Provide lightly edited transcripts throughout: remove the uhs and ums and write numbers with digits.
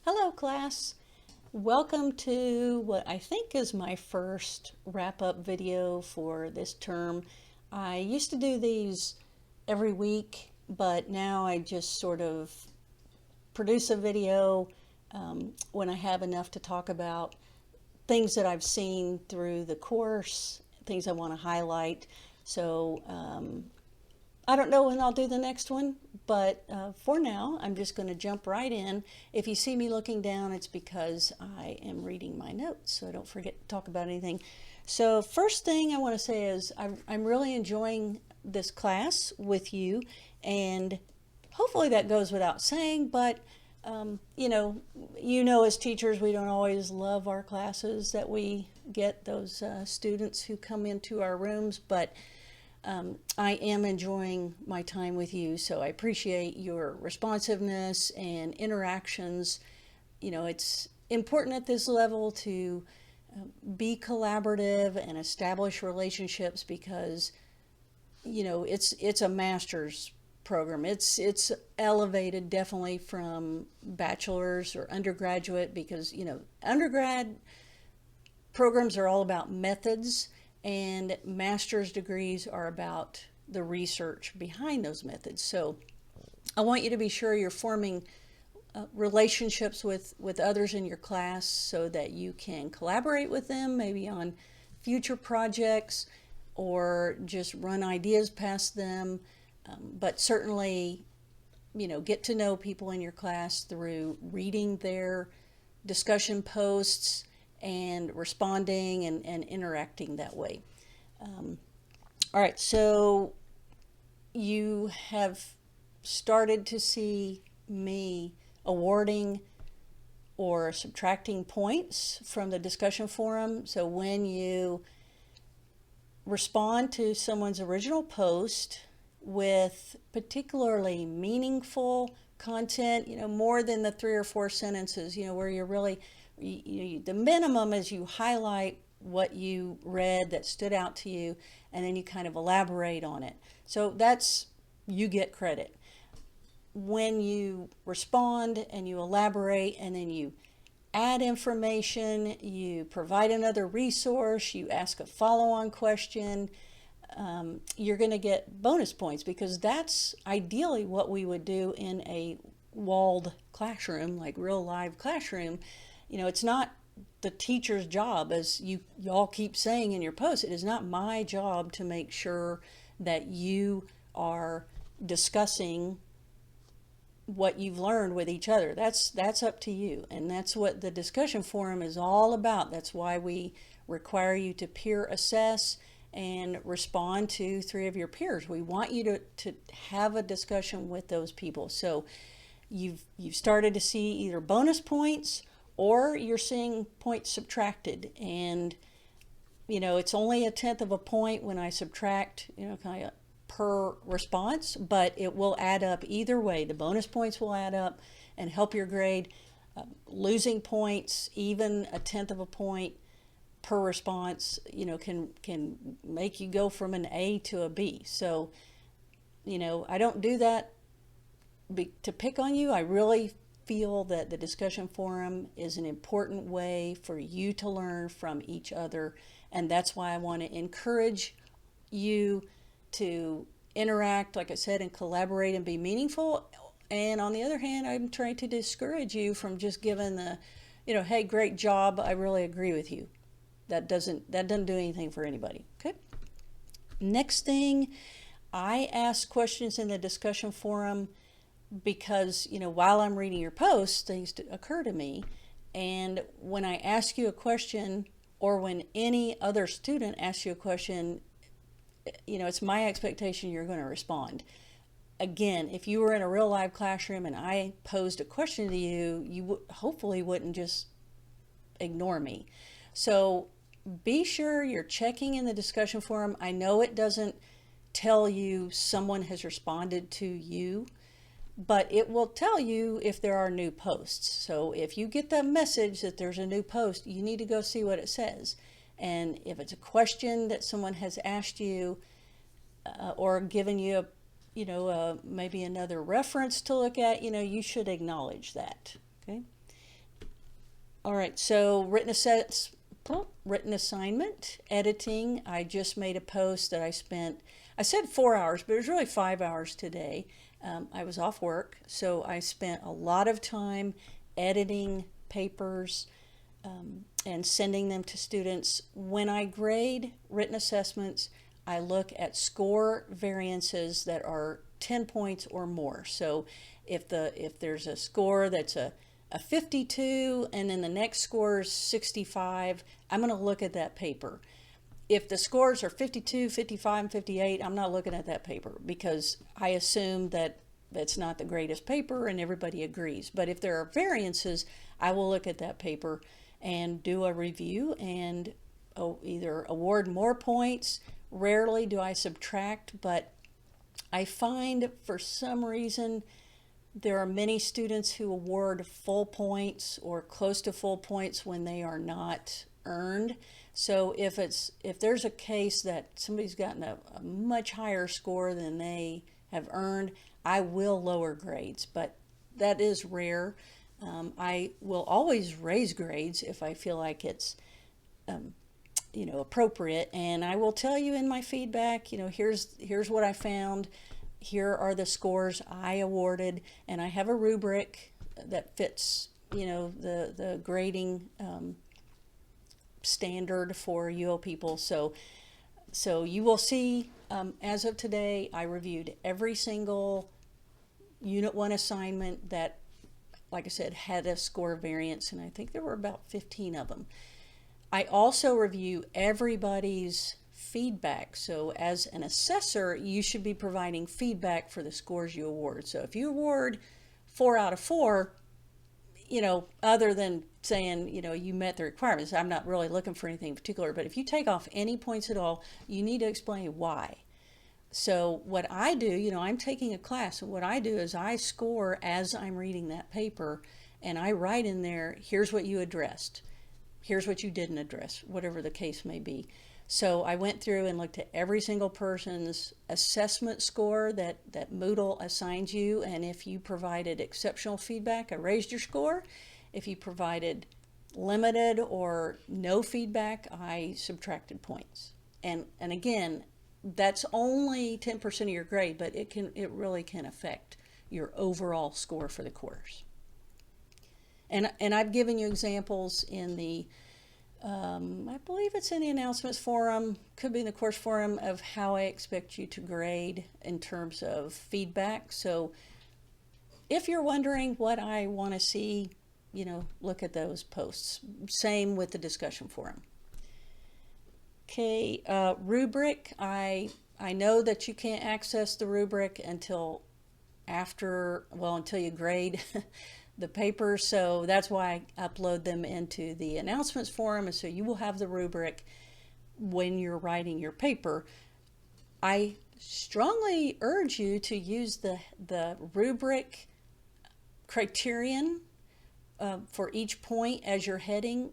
Hello, class. Welcome to what I think is my first wrap-up video for this term. I used to do these every week, but now I just sort of produce a video when I have enough to talk about things that I've seen through the course, things I want to highlight. So I don't know when I'll do the next one, but for now, I'm just going to jump right in. If you see me looking down, it's because I am reading my notes, so I don't forget to talk about anything. So first thing I want to say is I'm really enjoying this class with you, and hopefully that goes without saying, but as teachers, we don't always love our classes that we get, those students who come into our rooms, but I am enjoying my time with you, so I appreciate your responsiveness and interactions. It's important at this level to be collaborative and establish relationships because, it's a master's program. It's elevated definitely from bachelor's or undergraduate because, undergrad programs are all about methods, and master's degrees are about the research behind those methods. So I want you to be sure you're forming relationships with others in your class so that you can collaborate with them, maybe on future projects or just run ideas past them. But certainly, get to know people in your class through reading their discussion posts and responding and interacting that way. All right, so you have started to see me awarding or subtracting points from the discussion forum. So when you respond to someone's original post with particularly meaningful content, more than the 3 or 4 sentences, where you're really, the minimum is you highlight what you read that stood out to you, and then you kind of elaborate on it. So you get credit. When you respond and you elaborate and then you add information, you provide another resource, you ask a follow-on question, you're going to get bonus points because that's ideally what we would do in a walled classroom, like real live classroom. It's not the teacher's job, as y'all keep saying in your post. It is not my job to make sure that you are discussing what you've learned with each other. That's up to you, and that's what the discussion forum is all about. That's why we require you to peer assess and respond to 3 of your peers. We want you to have a discussion with those people. So you've started to see either bonus points or you're seeing points subtracted, and it's only 1/10 of a point when I subtract, kind of per response, but it will add up either way. The bonus points will add up and help your grade. Losing points, even 1/10 of a point per response, can make you go from an A to a B. So, I don't do that to pick on you. I really feel that the discussion forum is an important way for you to learn from each other, and that's why I want to encourage you to interact, like I said, and collaborate and be meaningful. And on the other hand, I'm trying to discourage you from just giving the, hey, great job, I really agree with you. That doesn't do anything for anybody. Okay. Next thing, I ask questions in the discussion forum because, while I'm reading your posts, things occur to me. And when I ask you a question, or when any other student asks you a question, it's my expectation you're going to respond. Again, if you were in a real live classroom and I posed a question to you, you hopefully wouldn't just ignore me. So be sure you're checking in the discussion forum. I know it doesn't tell you someone has responded to you, but it will tell you if there are new posts. So if you get the message that there's a new post, you need to go see what it says. And if it's a question that someone has asked you or given you maybe another reference to look at, you should acknowledge that. Okay. All right, so written assignment, editing. I just made a post that I said 4 hours, but it was really 5 hours today. I was off work, so I spent a lot of time editing papers and sending them to students. When I grade written assessments, I look at score variances that are 10 points or more. So if there's a score that's a 52 and then the next score is 65, I'm going to look at that paper. If the scores are 52, 55, and 58, I'm not looking at that paper because I assume that that's not the greatest paper and everybody agrees. But if there are variances, I will look at that paper and do a review and either award more points. Rarely do I subtract, but I find for some reason there are many students who award full points or close to full points when they are not earned. So if there's a case that somebody's gotten a much higher score than they have earned, I will lower grades, but that is rare. I will always raise grades if I feel like it's appropriate, and I will tell you in my feedback, here's what I found. Here are the scores I awarded, and I have a rubric that fits, the grading standard for UO people. So you will see, as of today, I reviewed every single Unit 1 assignment that, like I said, had a score variance, and I think there were about 15 of them. I also review everybody's feedback. So as an assessor, you should be providing feedback for the scores you award. So if you award 4 out of 4, other than saying, you met the requirements, I'm not really looking for anything particular, but if you take off any points at all, you need to explain why. So what I do, I'm taking a class, and what I do is I score as I'm reading that paper, and I write in there, here's what you addressed, here's what you didn't address, whatever the case may be. So I went through and looked at every single person's assessment score that Moodle assigns you, and if you provided exceptional feedback, I raised your score. If you provided limited or no feedback, I subtracted points. And again, that's only 10% of your grade, but it really can affect your overall score for the course. And I've given you examples in the I believe it's in the announcements forum, could be in the course forum, of how I expect you to grade in terms of feedback. So if you're wondering what I want to see, look at those posts. Same with the discussion forum. Okay, rubric. I know that you can't access the rubric until you grade the papers, so that's why I upload them into the announcements forum, and so you will have the rubric when you're writing your paper. I strongly urge you to use the rubric criterion for each point as your heading.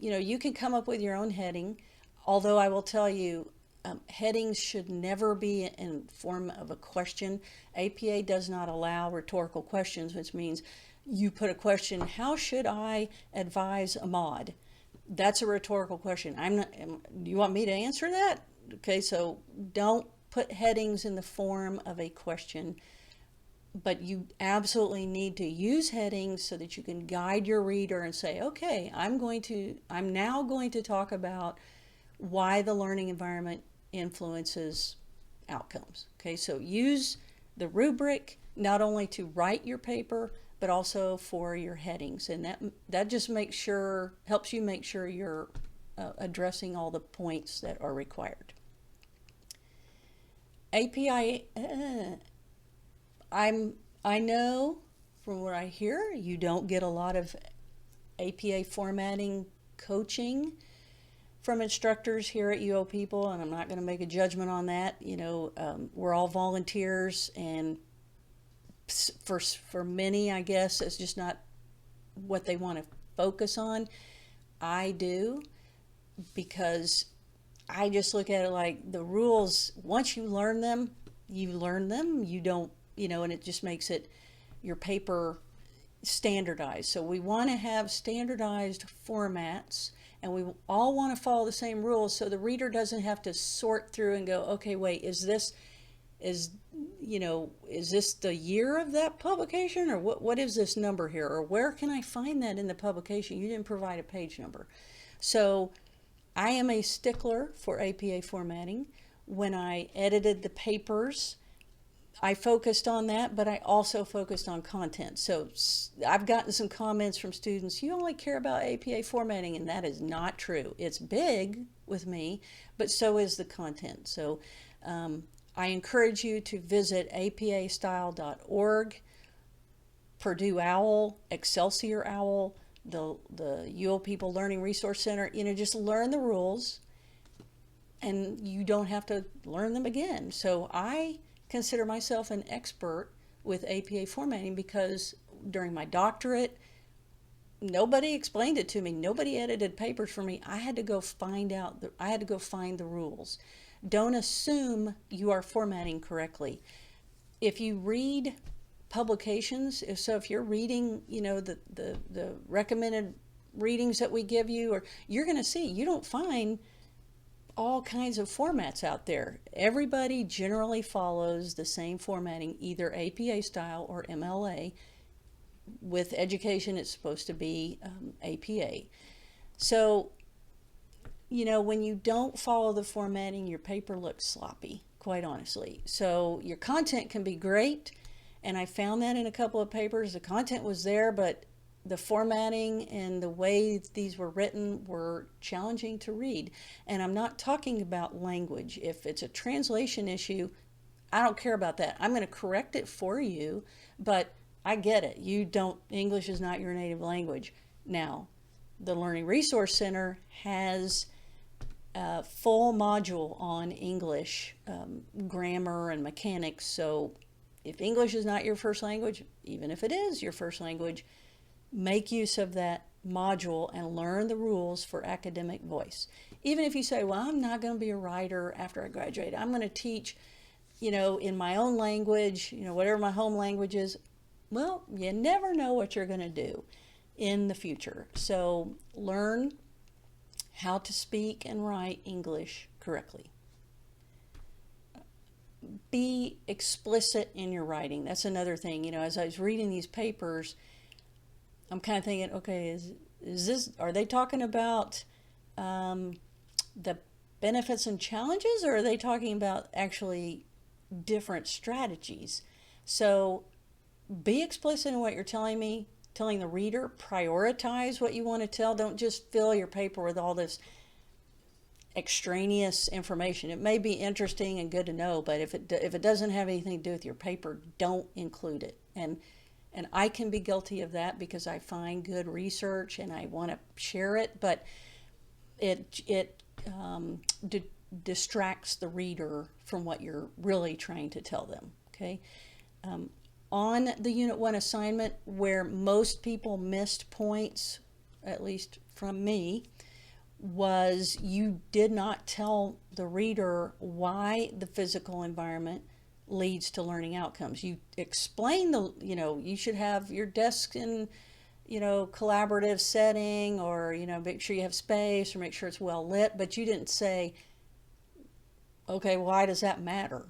You can come up with your own heading, although I will tell you, headings should never be in form of a question. APA does not allow rhetorical questions, which means you put a question, how should I advise Ahmad? That's a rhetorical question. Do you want me to answer that? Okay, so don't put headings in the form of a question, but you absolutely need to use headings so that you can guide your reader and say, okay, I'm now going to talk about why the learning environment influences outcomes. Okay, so use the rubric not only to write your paper, but also for your headings, and that just helps you make sure you're addressing all the points that are required. API, I know from what I hear, you don't get a lot of APA formatting coaching from instructors here at UO People, and I'm not going to make a judgment on that. We're all volunteers, and for many, I guess, it's just not what they want to focus on. I do, because I just look at it like the rules, once you learn them, you don't, and it just makes your paper standardized. So we want to have standardized formats, and we all want to follow the same rules so the reader doesn't have to sort through and go, okay, wait, is is this the year of that publication, or what is this number here, or where can I find that in the publication? You didn't provide a page number. So I am a stickler for APA formatting. When I edited the papers, I focused on that, but I also focused on content. So I've gotten some comments from students, you only care about APA formatting, and that is not true. It's big with me, but so is the content. So I encourage you to visit apastyle.org, Purdue OWL, Excelsior OWL, the UL People Learning Resource Center. Just learn the rules, and you don't have to learn them again. So I consider myself an expert with APA formatting because during my doctorate, nobody explained it to me. Nobody edited papers for me. I had to go find the rules. Don't assume you are formatting correctly. If you read publications, if you're reading, the recommended readings that we give you, or you're going to see, you don't find all kinds of formats out there. Everybody generally follows the same formatting, either APA style or MLA. With education, it's supposed to be APA. So, when you don't follow the formatting, your paper looks sloppy, quite honestly. So your content can be great, and I found that in a couple of papers. The content was there, but the formatting and the way these were written were challenging to read. And I'm not talking about language. If it's a translation issue, I don't care about that. I'm going to correct it for you, but I get it. English is not your native language. Now, the Learning Resource Center has a full module on English, grammar and mechanics. So if English is not your first language, even if it is your first language, make use of that module and learn the rules for academic voice. Even if you say, well, I'm not going to be a writer after I graduate. I'm going to teach, in my own language, whatever my home language is. Well, you never know what you're going to do in the future. So learn how to speak and write English correctly. Be explicit in your writing. That's another thing. As I was reading these papers, I'm kind of thinking, okay, are they talking about the benefits and challenges, or are they talking about actually different strategies? So be explicit in what you're telling the reader. Prioritize what you want to tell. Don't just fill your paper with all this extraneous information. It may be interesting and good to know, but if it doesn't have anything to do with your paper, don't include it. And I can be guilty of that because I find good research and I want to share it, but it distracts the reader from what you're really trying to tell them. Okay. On the Unit 1 assignment, where most people missed points, at least from me, was you did not tell the reader why the physical environment leads to learning outcomes. You explain you should have your desk in, collaborative setting, or, make sure you have space, or make sure it's well lit, but you didn't say, okay, why does that matter?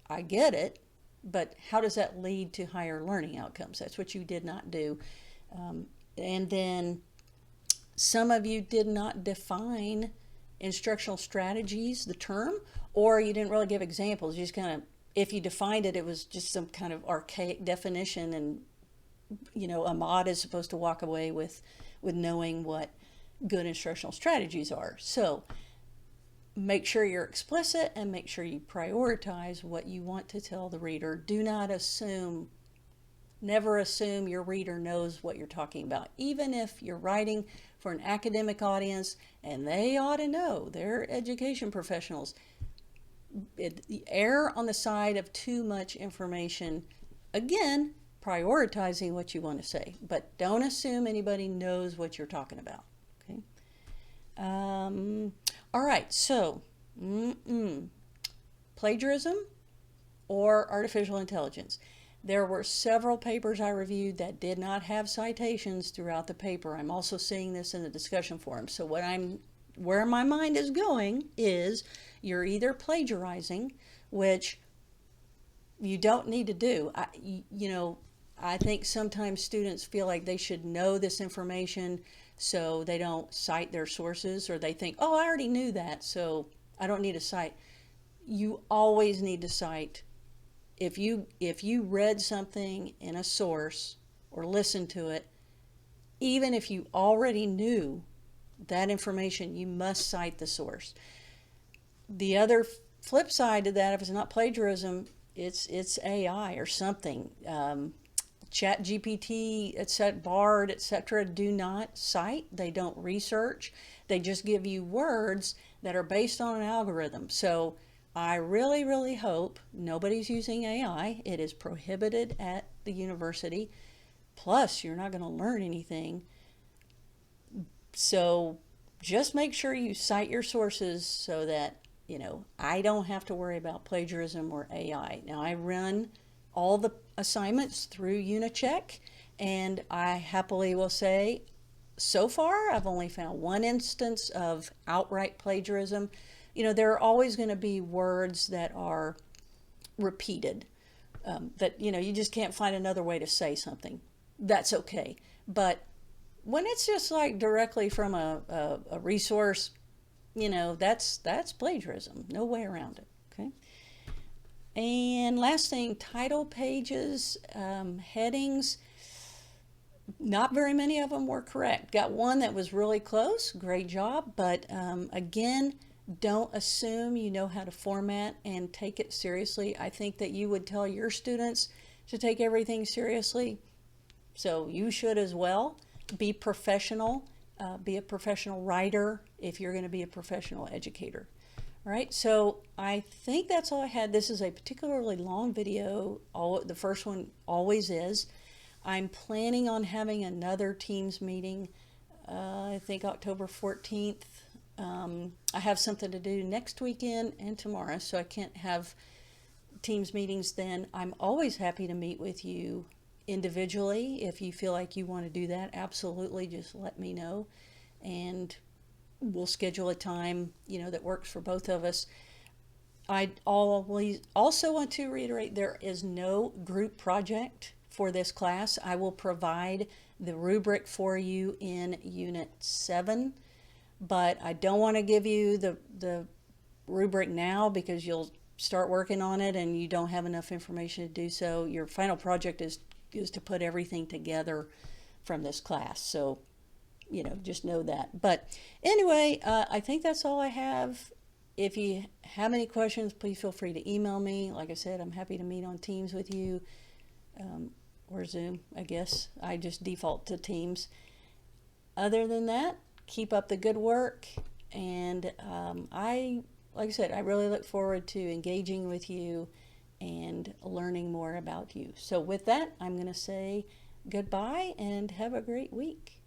I get it, but how does that lead to higher learning outcomes? That's what you did not do. And then some of you did not define instructional strategies, the term, or you didn't really give examples. You just kind of, if you defined it, it was just some kind of archaic definition, and a mod is supposed to walk away with knowing what good instructional strategies are. So make sure you're explicit and make sure you prioritize what you want to tell the reader. Do not never assume your reader knows what you're talking about. Even if you're writing for an academic audience and they ought to know, they're education professionals. Err on the side of too much information. Again, prioritizing what you want to say, but don't assume anybody knows what you're talking about. Okay. All right, so plagiarism or artificial intelligence. There were several papers I reviewed that did not have citations throughout the paper. I'm also seeing this in the discussion forum. So where my mind is going is you're either plagiarizing, which you don't need to do. I think sometimes students feel like they should know this information so they don't cite their sources, or they think, oh, I already knew that, so I don't need to cite. You always need to cite. If you read something in a source or listened to it, even if you already knew that information, you must cite the source. The other flip side to that, if it's not plagiarism, it's AI or something. Chat GPT, etc., Bard, etc., do not cite. They don't research. They just give you words that are based on an algorithm. So I really, really hope nobody's using AI. It is prohibited at the university. Plus, you're not going to learn anything. So just make sure you cite your sources so that, I don't have to worry about plagiarism or AI. Now, I run all the assignments through Unicheck, and I happily will say, so far, I've only found one instance of outright plagiarism. There are always going to be words that are repeated, that, you just can't find another way to say something. That's okay. But when it's just like directly from a resource, that's plagiarism. No way around it. Okay. And last thing, title pages, headings, not very many of them were correct. Got one that was really close, great job, but again, don't assume you know how to format and take it seriously. I think that you would tell your students to take everything seriously, so you should as well. Be professional, be a professional writer if you're going to be a professional educator. All right, so I think that's all I had. This is a particularly long video. The first one always is. I'm planning on having another Teams meeting, I think October 14th. I have something to do next weekend and tomorrow, so I can't have Teams meetings then. I'm always happy to meet with you individually. If you feel like you want to do that, absolutely, just let me know, and we'll schedule a time that works for both of us. I always also want to reiterate, there is no group project for this class. I will provide the rubric for you in Unit 7, but I don't want to give you the rubric now because you'll start working on it and you don't have enough information to do so. Your final project is to put everything together from this class. So just know that. But anyway, I think that's all I have. If you have any questions, please feel free to email me. Like I said, I'm happy to meet on Teams with you, or Zoom, I guess. I just default to Teams. Other than that, keep up the good work. And like I said, I really look forward to engaging with you and learning more about you. So with that, I'm going to say goodbye and have a great week.